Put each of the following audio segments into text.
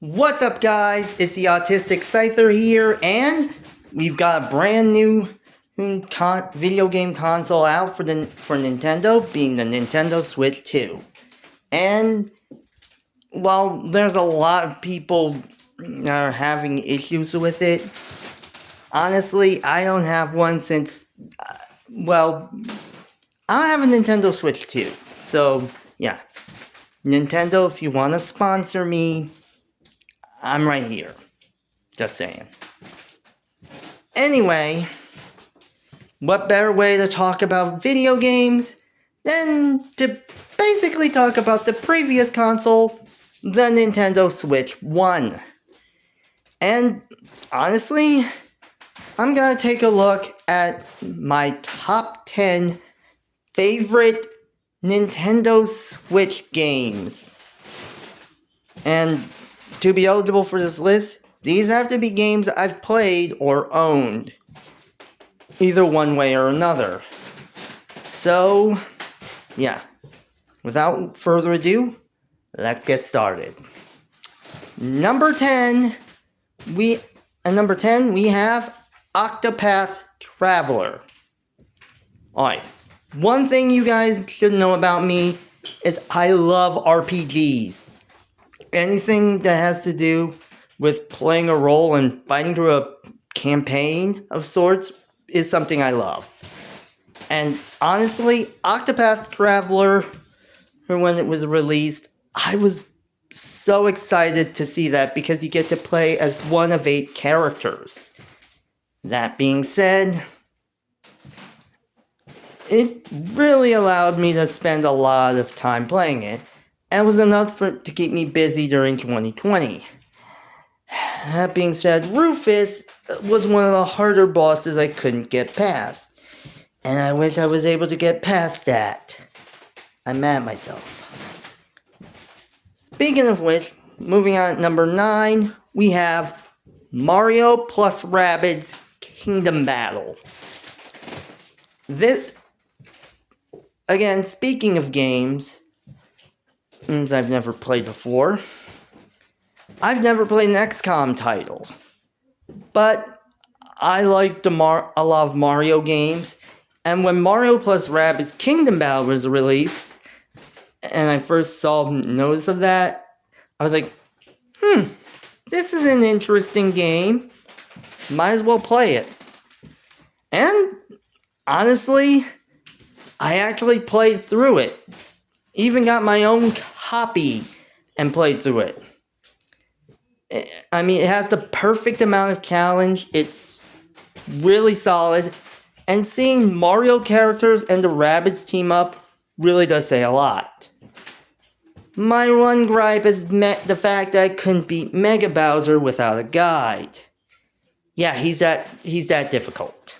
What's up, guys? It's the Autistic Scyther here, and we've got a brand new video game console out for Nintendo, being the Nintendo Switch 2. And while there's a lot of people that are having issues with it, honestly, I don't have one since, I don't have a Nintendo Switch 2. So, yeah. Nintendo, if you want to sponsor me, I'm right here. Just saying. Anyway, what better way to talk about video games than to basically talk about the previous console, the Nintendo Switch 1. And honestly, I'm gonna take a look at my top 10 favorite Nintendo Switch games. And to be eligible for this list, these have to be games I've played or owned, either one way or another. So, yeah, without further ado, let's get started. Number 10, we have Octopath Traveler. Alright, one thing you guys should know about me is I love RPGs. Anything that has to do with playing a role and fighting through a campaign of sorts is something I love. And honestly, Octopath Traveler, when it was released, I was so excited to see that because you get to play as one of 8 characters. That being said, it really allowed me to spend a lot of time playing it, and was enough to keep me busy during 2020. That being said, Rufus was one of the harder bosses I couldn't get past, and I wish I was able to get past that. I'm mad at myself. Speaking of which, moving on at number 9, we have Mario plus Rabbids Kingdom Battle. This, again, speaking of games I've never played before, I've never played an XCOM title, but I like a lot of Mario games, and when Mario plus Rabbids Kingdom Battle was released, and I first saw notice of that, I was like, this is an interesting game, might as well play it. And honestly, I actually played through it. Even got my own copy and played through it. I mean, it has the perfect amount of challenge. It's really solid. And seeing Mario characters and the Rabbids team up really does say a lot. My one gripe is the fact that I couldn't beat Mega Bowser without a guide. Yeah, he's that difficult.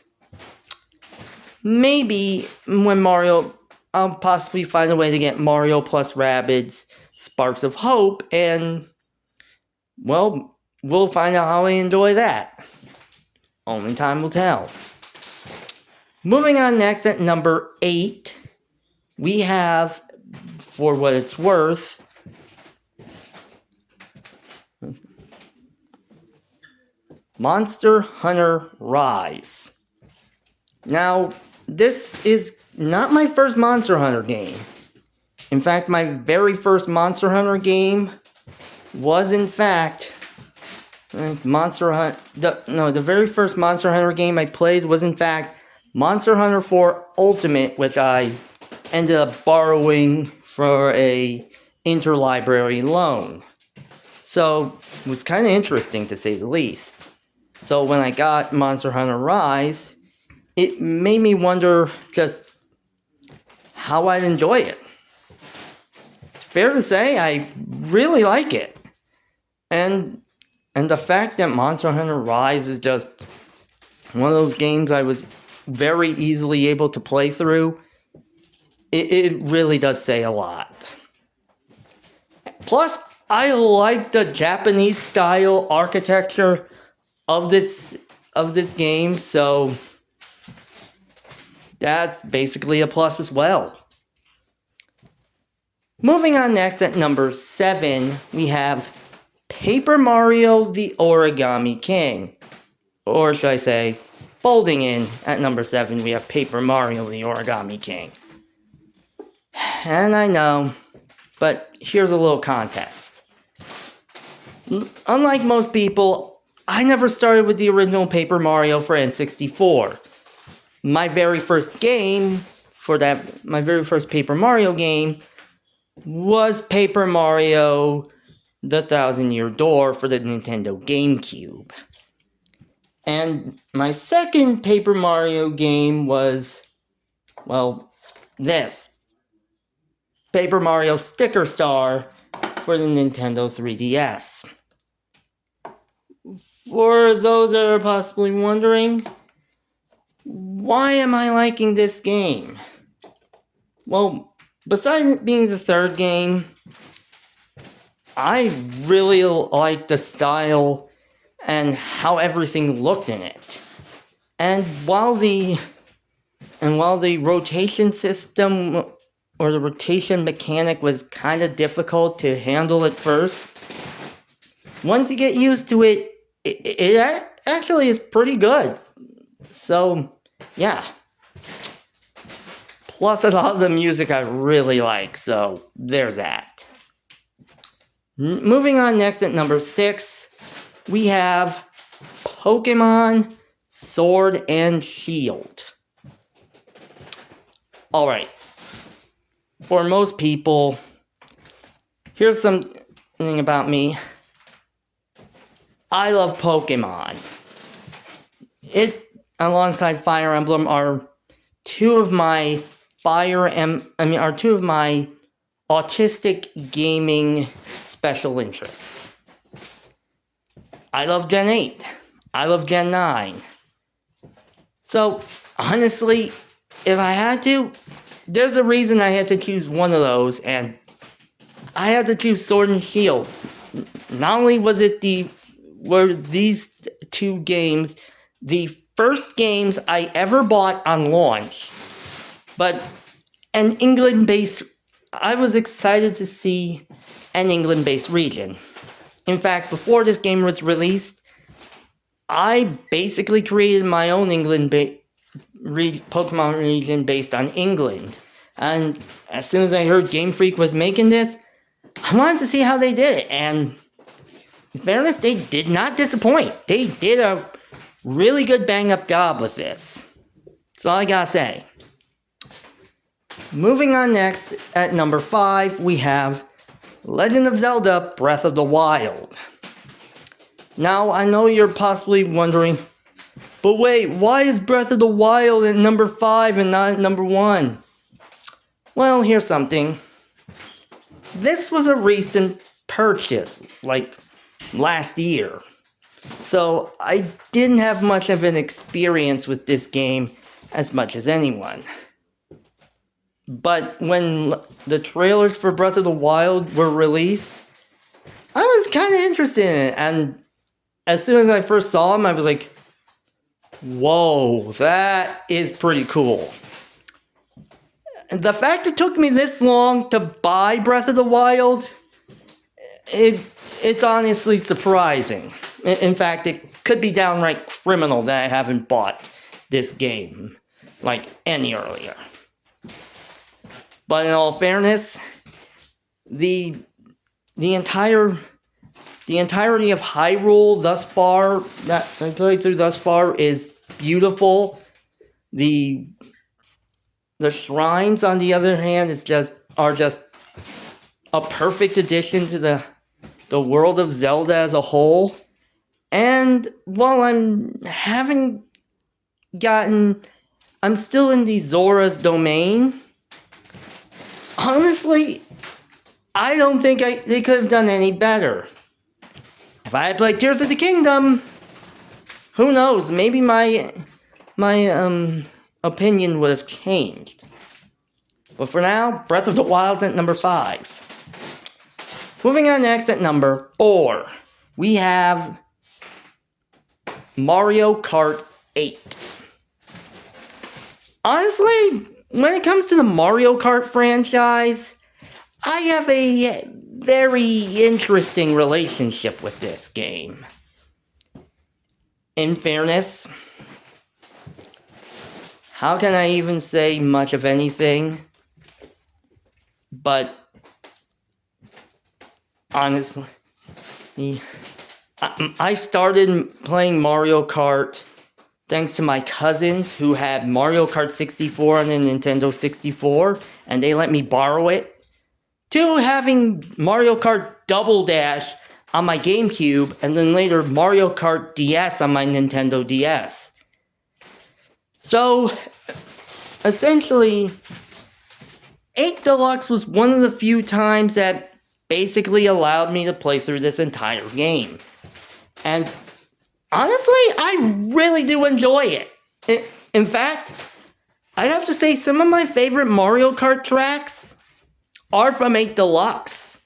Maybe when I'll possibly find a way to get Mario plus Rabbids Sparks of Hope, and, well, we'll find out how I enjoy that. Only time will tell. Moving on next at number 8, we have, for what it's worth, Monster Hunter Rise. Now, this is not my first Monster Hunter game. In fact, my very first Monster Hunter game was, in fact, the very first Monster Hunter game I played was, in fact, Monster Hunter 4 Ultimate, which I ended up borrowing for a interlibrary loan. So, it was kind of interesting, to say the least. So, when I got Monster Hunter Rise, it made me wonder just how I'd enjoy it. It's fair to say I really like it. And the fact that Monster Hunter Rise is just one of those games I was very easily able to play through, it really does say a lot. Plus, I like the Japanese style architecture of this game, so that's basically a plus as well. Moving on next at number 7, we have Paper Mario the Origami King. Or should I say, folding in at number 7, we have Paper Mario the Origami King. And I know, but here's a little context. Unlike most people, I never started with the original Paper Mario for N64. My very first Paper Mario game was Paper Mario The Thousand Year Door for the Nintendo GameCube. And my second Paper Mario game was, well, this. Paper Mario Sticker Star for the Nintendo 3DS. For those that are possibly wondering, why am I liking this game? Well, besides it being the third game, I really like the style and how everything looked in it. And while the rotation system or the rotation mechanic was kind of difficult to handle at first, once you get used to it, it actually is pretty good. So, yeah. Plus, a lot of the music I really like, so there's that. Moving on next at number 6, we have Pokemon Sword and Shield. Alright. For most people, here's something about me. I love Pokemon. It, alongside Fire Emblem, are two of my autistic gaming special interests. I love Gen 8. I love Gen 9. So, honestly, if I had to, there's a reason I had to choose one of those, and I had to choose Sword and Shield. Not only were these two games the first games I ever bought on launch, but I was excited to see an England-based region. In fact, before this game was released, I basically created my own Pokemon region based on England. And as soon as I heard Game Freak was making this, I wanted to see how they did it. And in fairness, they did not disappoint. They did a really good bang-up job with this. That's all I gotta say. Moving on next, at number 5, we have Legend of Zelda Breath of the Wild. Now, I know you're possibly wondering, but wait, why is Breath of the Wild at number 5 and not at number 1? Well, here's something. This was a recent purchase, like last year. So, I didn't have much of an experience with this game as much as anyone. But when the trailers for Breath of the Wild were released, I was kind of interested in it. And as soon as I first saw them, I was like, whoa, that is pretty cool. And the fact it took me this long to buy Breath of the Wild, it's honestly surprising. In fact, it could be downright criminal that I haven't bought this game like any earlier. But in all fairness, the entirety of Hyrule thus far, that I played through thus far, is beautiful. The shrines, on the other hand, are just a perfect addition to the world of Zelda as a whole. And while I'm still in the Zora's domain, honestly, I don't think they could have done any better. If I had played Tears of the Kingdom, who knows, maybe my opinion would have changed. But for now, Breath of the Wild at number 5. Moving on next at number 4, we have Mario Kart 8. Honestly, when it comes to the Mario Kart franchise, I have a very interesting relationship with this game. In fairness, how can I even say much of anything? But honestly, I started playing Mario Kart thanks to my cousins who had Mario Kart 64 on the Nintendo 64, and they let me borrow it, to having Mario Kart Double Dash on my GameCube, and then later Mario Kart DS on my Nintendo DS. So, essentially, 8 Deluxe was one of the few times that basically allowed me to play through this entire game. And honestly, I really do enjoy it. In fact, I have to say some of my favorite Mario Kart tracks are from 8 Deluxe.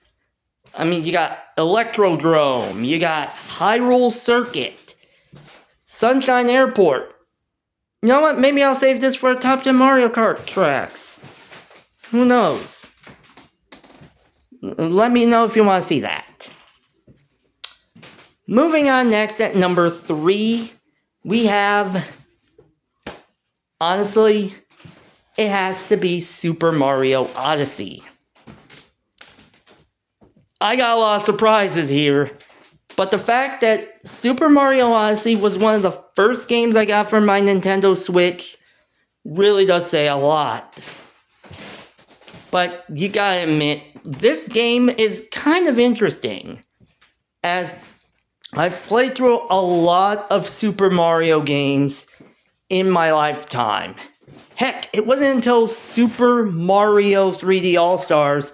I mean, you got Electrodrome, you got Hyrule Circuit, Sunshine Airport. You know what? Maybe I'll save this for a top 10 Mario Kart tracks. Who knows? Let me know if you want to see that. Moving on next at number 3, we have, honestly, it has to be Super Mario Odyssey. I got a lot of surprises here, but the fact that Super Mario Odyssey was one of the first games I got for my Nintendo Switch really does say a lot. But you gotta admit, this game is kind of interesting, as I've played through a lot of Super Mario games in my lifetime. Heck, it wasn't until Super Mario 3D All-Stars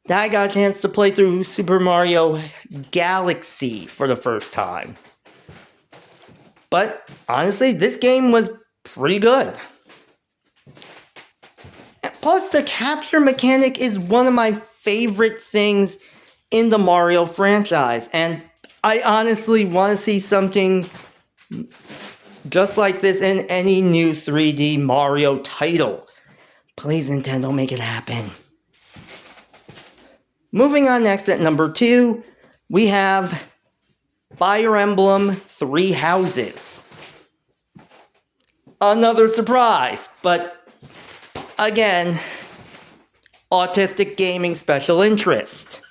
that I got a chance to play through Super Mario Galaxy for the first time. But honestly, this game was pretty good. Plus, the capture mechanic is one of my favorite things in the Mario franchise, and I honestly want to see something just like this in any new 3D Mario title. Please, Nintendo, make it happen. Moving on next at number 2, we have Fire Emblem Three Houses. Another surprise, but again, autistic gaming special interest.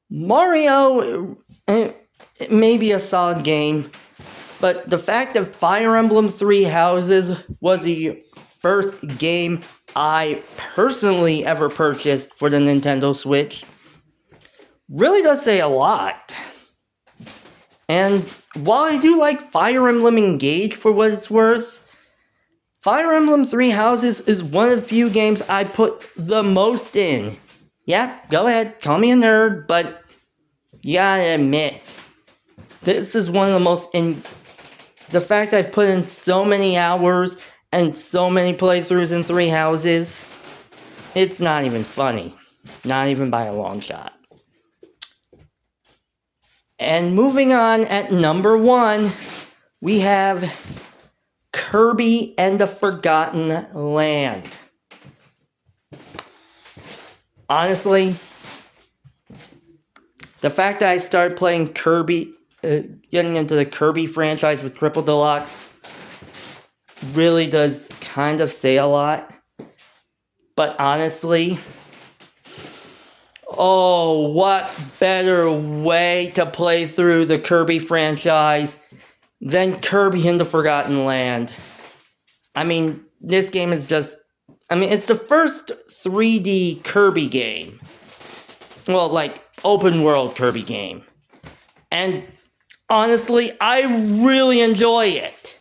Mario, it may be a solid game, but the fact that Fire Emblem Three Houses was the first game I personally ever purchased for the Nintendo Switch really does say a lot. And while I do like Fire Emblem Engage for what it's worth, Fire Emblem Three Houses is one of the few games I put the most in. Yeah, go ahead, call me a nerd, but you gotta admit, this is one of the most the fact I've put in so many hours and so many playthroughs in Three Houses, it's not even funny. Not even by a long shot. And moving on at number 1, we have Kirby and the Forgotten Land. Honestly, the fact that I started playing Kirby, getting into the Kirby franchise with Triple Deluxe, really does kind of say a lot. But honestly, oh, what better way to play through the Kirby franchise than Kirby and the Forgotten Land? I mean, this game is just, it's the first 3D Kirby game. Well, like, open world Kirby game. And honestly, I really enjoy it.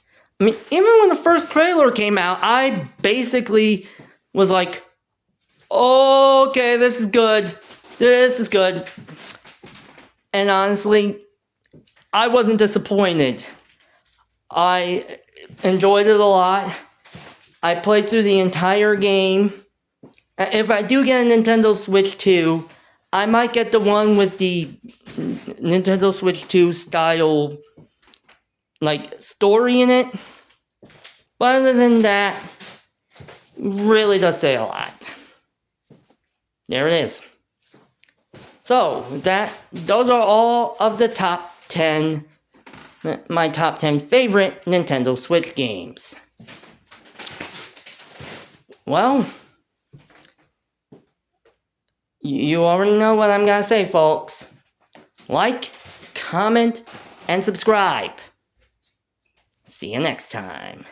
Even when the first trailer came out, I basically was like, okay, this is good. This is good. And honestly, I wasn't disappointed. I enjoyed it a lot. I played through the entire game. If I do get a Nintendo Switch 2, I might get the one with the Nintendo Switch 2 style, like, story in it. But other than that, really does say a lot. there it is. So, those are all of the top 10, my top 10 favorite Nintendo Switch games. Well, you already know what I'm gonna say, folks. Like, comment, and subscribe. See you next time.